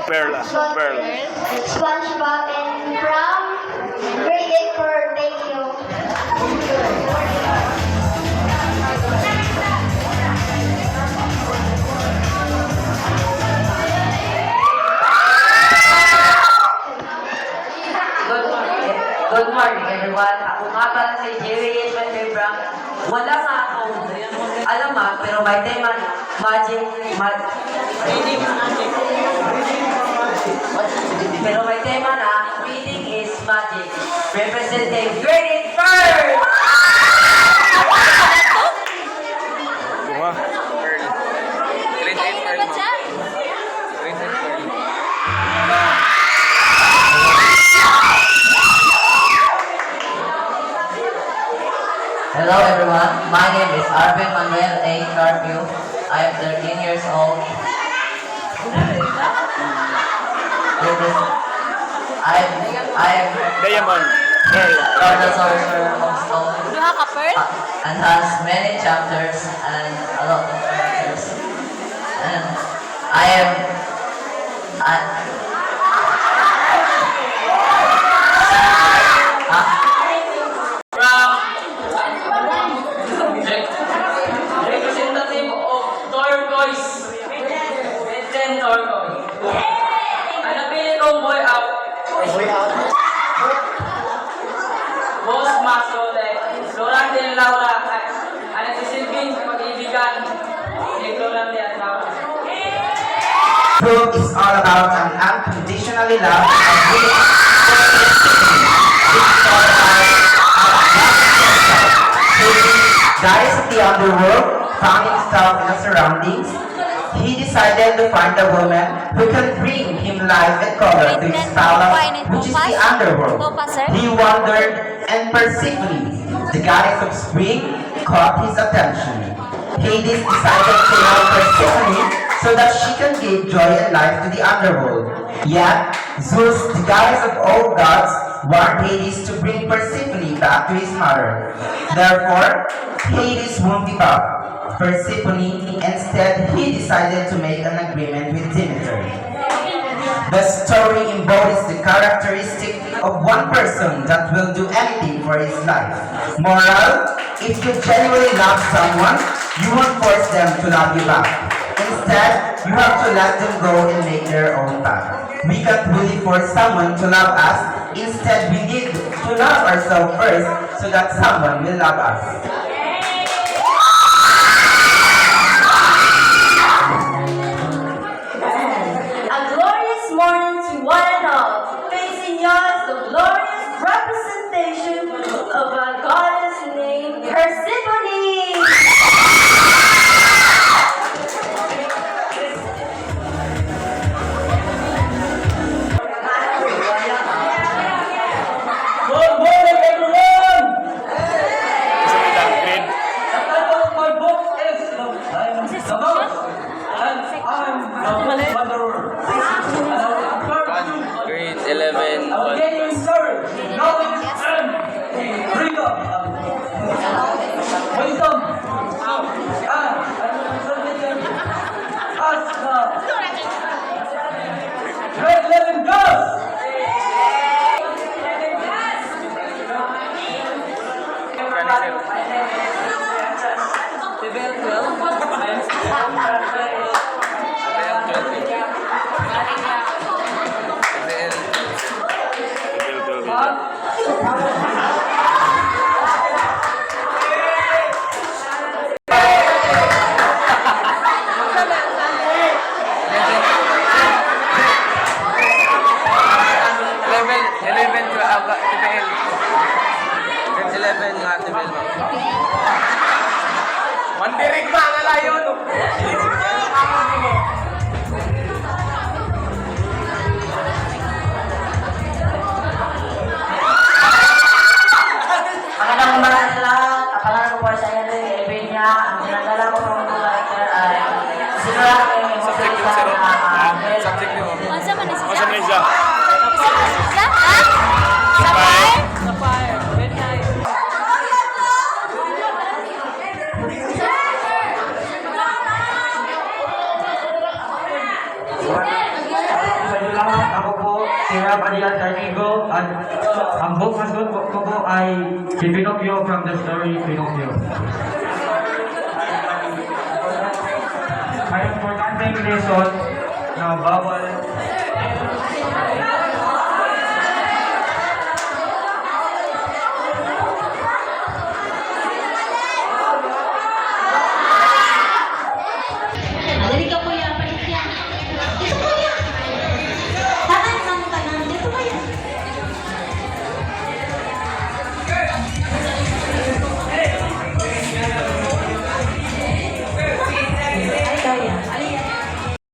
Perla. Pearl. SpongeBob and from Grade 8 for thank you. Good morning, everyone. Ako nga pala si Jerry H. Brown. Wala nga akong alamat, pero may tema na pero may tema na reading is magic. Representing grade 8 first! Bunga. Pearl. Grade 8 Pearl. Grade 8 Pearl. Hello everyone, my name is Arvin Manuel A. Carpio. I am 13 years old. I'm Diamond. Pearl. the sorcerer of stone and has many chapters and a lot of characters. And I am representative of Turquoise. Eden Turquoise. Ang napili kong boy out. Boss Masole. Florante and Laura. Ang nagsisilbing pag-ibigan ni Florante at Laura. Book is all about an unconditionally love and willing guys of the underworld found himself in the surroundings. He decided to find a woman who can bring him life and color to his palace, which is the underworld. He wondered, and Persephone, the goddess of spring, caught his attention. Hades decided to love Persephone so that she can give joy and life to the underworld. Yet, Zeus, the goddess of all gods, warned Hades to bring Persephone back to his mother. Therefore, Hades won't give up Persephone. Instead, he decided to make an agreement with Demeter. The story embodies the characteristic of one person that will do anything for his life. Moral: if you genuinely love someone, you won't force them to love you back. Instead, you have to let them go and make their own path. We can't really force someone to love us. Instead, we need to love ourselves first so that someone will love us. A glorious morning to one and all. Facing yours, the glorious representation of a goddess named Persephone. Good morning, everyone! Grade. The title of my book is The Diamond the Mouse. And I'm the wanderer. And I will encourage you Grade 11. I will get you encouraged, knowledge, and freedom. Wisdom. And I will present them as the grade 11 girls. Mandirig ba nga layon? Magandang umaga sa lahat. Kapalan ko po sa inyo rin, Elvin niya. Ang dinadala ko po ng character ay sila ay Subject yun, sir. Subject yun. Unsa man is Masa man siya? Sa fire. Good night. am Adrian Carnigo at ang book mascot ko po ay si Pinocchio from the story Pinocchio. May importanteng lesson na bawal